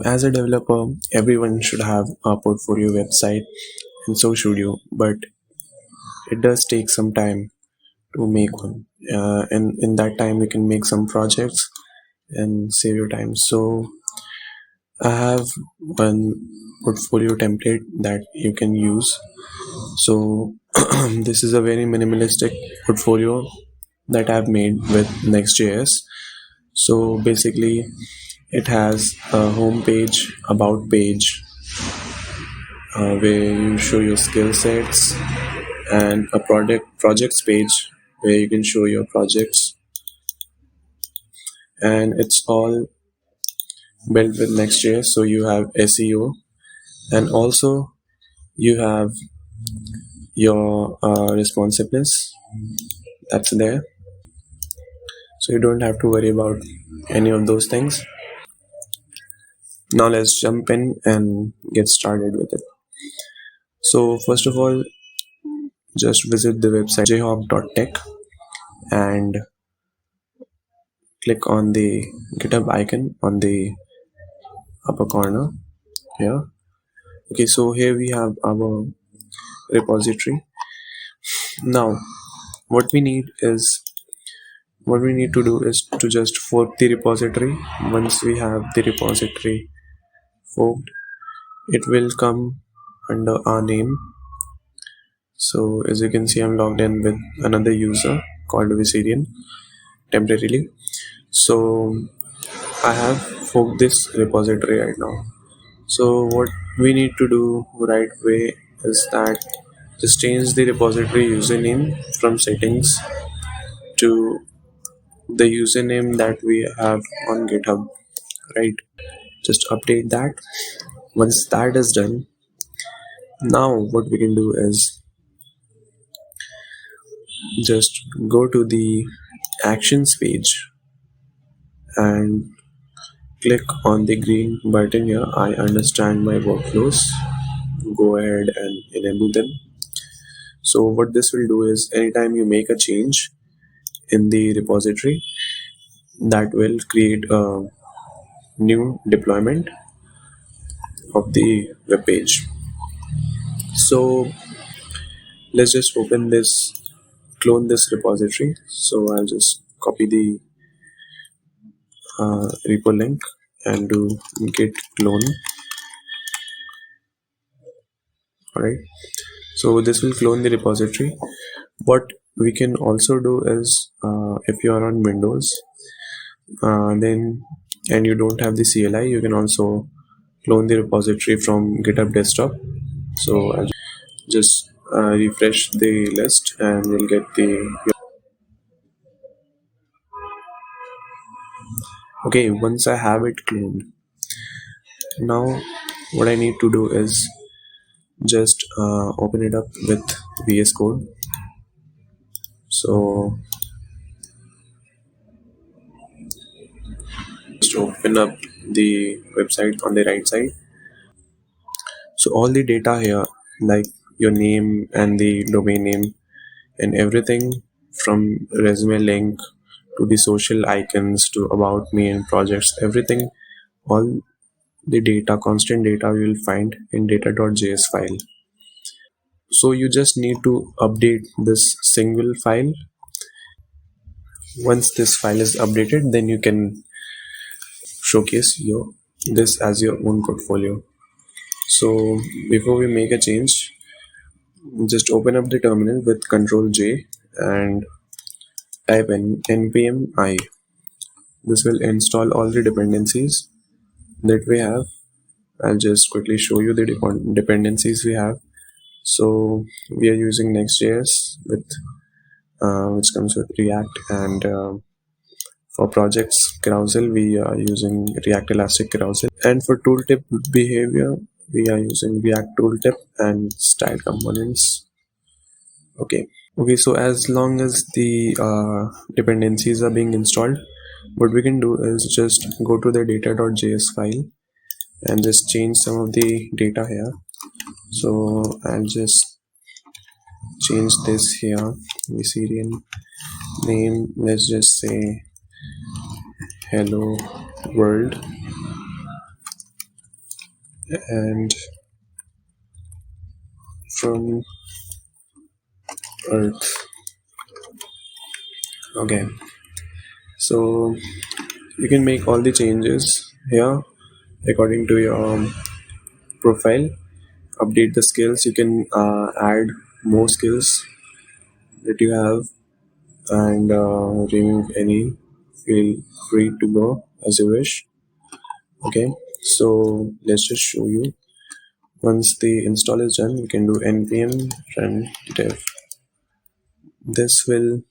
As a developer, everyone should have a portfolio website, and so should you. But it does take some time to make one, and in that time, you can make some projects and save your time. So I have one portfolio template that you can use. So this is a very minimalistic portfolio that I've made with Next.js. So basically, it has a home page, about page, where you show your skill sets, and a projects page where you can show your projects, and it's all built with Next.js. So you have SEO, and also you have your responsiveness that's there. So you don't have to worry about any of those things. Now let's jump in and get started with it. So first of all, just visit the website jayhawk.tech and click on the GitHub icon on the upper corner here. Okay, so here we have our repository. Now what we need to do is to just fork the repository. Once we have the repository forked, it will come under our name. So as you can see, I'm logged in with another user called Viserian temporarily. So I have forked this repository right now. So what we need to do right away is that just change the repository username from settings to the username that we have on GitHub, right? Just update that. Once that is done, now what we can do is just go to the actions page and click on the green button here. I understand my workflows. Go ahead and enable them. So what this will do is anytime you make a change in the repository, that will create a new deployment of the web page. So let's just open this, clone this repository. So I'll just copy the repo link and do git clone. Alright, so this will clone the repository. What we can also do is if you are on Windows then and you don't have the CLI, you can also clone the repository from GitHub desktop. So I'll just refresh the list and we'll get the okay. Once I have it cloned, now what I need to do is just open it up with VS Code. So just open up the website on the right side. So all the data here, like your name and the domain name and everything from resume link to the social icons to about me and projects, everything, all the data, constant data you will find in data.js file. So you just need to update this single file. Once this file is updated, then you can showcase this as your own portfolio. So before we make a change, just open up the terminal with Ctrl J and type in npm I. This will install all the dependencies that we have. I'll just quickly show you the dependencies we have. So we are using Next.js with which comes with React, and for projects carousel we are using React Elastic Carousel, and for tooltip behavior we are using React Tooltip and style components. Okay, so as long as the dependencies are being installed, what we can do is just go to the data.js file and just change some of the data here. So I'll just change this here. Viserian name, let's just say hello world. and from Earth. Okay, so you can make all the changes here according to your profile. Update the skills. You can add more skills that you have, and remove any. Feel free to go as you wish. Okay, so let's just show you. Once the install is done, you can do npm run dev. This will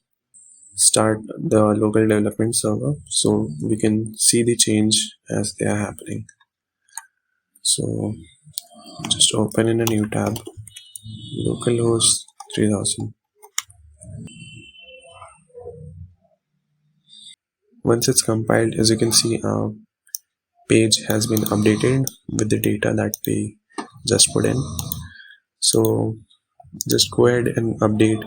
start the local development server, so we can see the change as they are happening. So just open in a new tab, localhost 3000. Once it's compiled, as you can see, our page has been updated with the data that we just put in. So just go ahead and update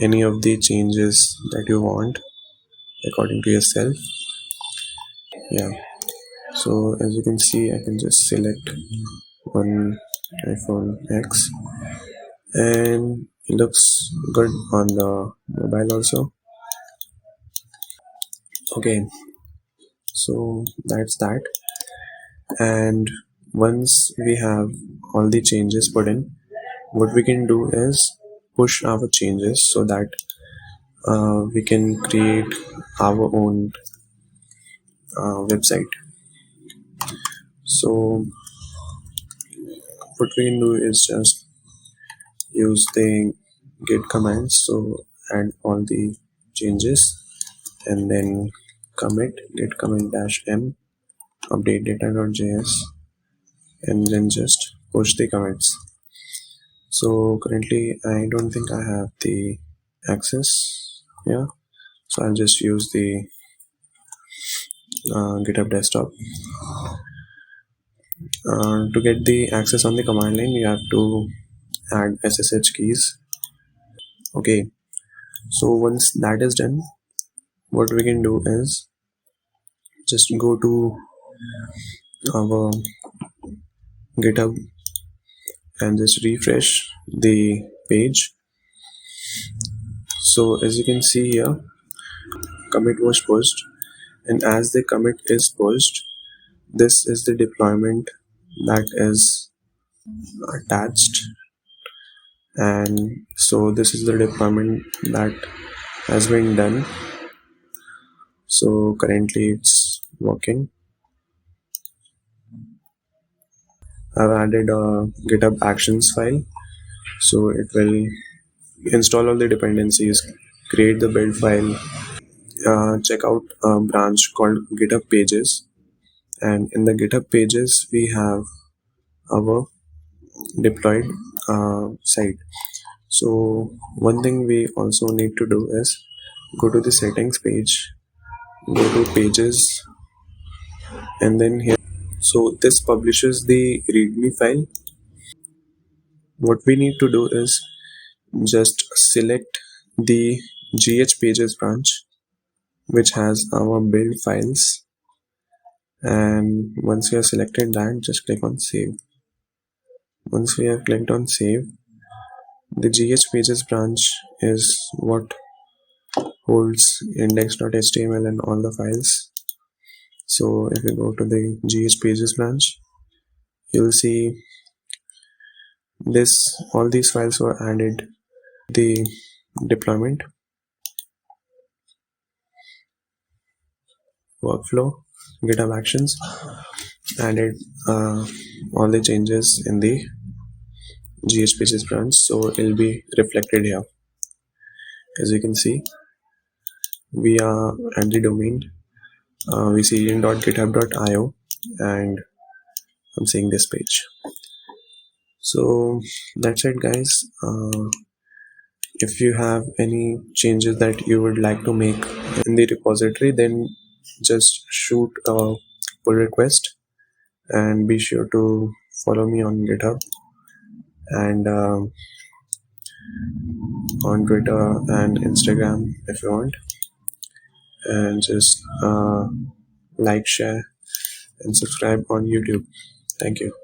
any of the changes that you want according to yourself. Yeah, so as you can see, I can just select one iPhone X, and it looks good on the mobile also. Okay, so that's that. And once we have all the changes put in, what we can do is push our changes so that we can create our own website. So what we can do is just use the git commands. So add all the changes and then commit git commit -m update data.js, and then just push the commits. So currently I don't think I have the access. Yeah, so I'll just use the GitHub desktop. To get the access on the command line, you have to add SSH keys. Okay, so once that is done, what we can do is just go to our GitHub and just refresh the page. So as you can see here, commit was pushed, and as the commit is pushed, this is the deployment that is attached, and so this is the deployment that has been done. So currently it's working. I've added a GitHub actions file, so it will install all the dependencies, create the build file, check out a branch called GitHub pages, and in the GitHub pages we have our deployed site. So one thing we also need to do is go to the settings page, go to pages, and then here, so this publishes the readme file. What we need to do is just select the gh pages branch which has our build files, and once we have selected that, just click on save. Once we have clicked on save, the gh pages branch is what holds index.html and all the files. So if you go to the gh pages branch, you'll see this, all these files were added. The deployment workflow, GitHub actions, added all the changes in the gh pages branch, so it'll be reflected here. As you can see, we are at the domain vcdn.github.io, and I'm seeing this page. So that's it, guys. If you have any changes that you would like to make in the repository, then just shoot a pull request, and be sure to follow me on GitHub and on Twitter and Instagram if you want, and just like, share, and subscribe on YouTube. Thank you.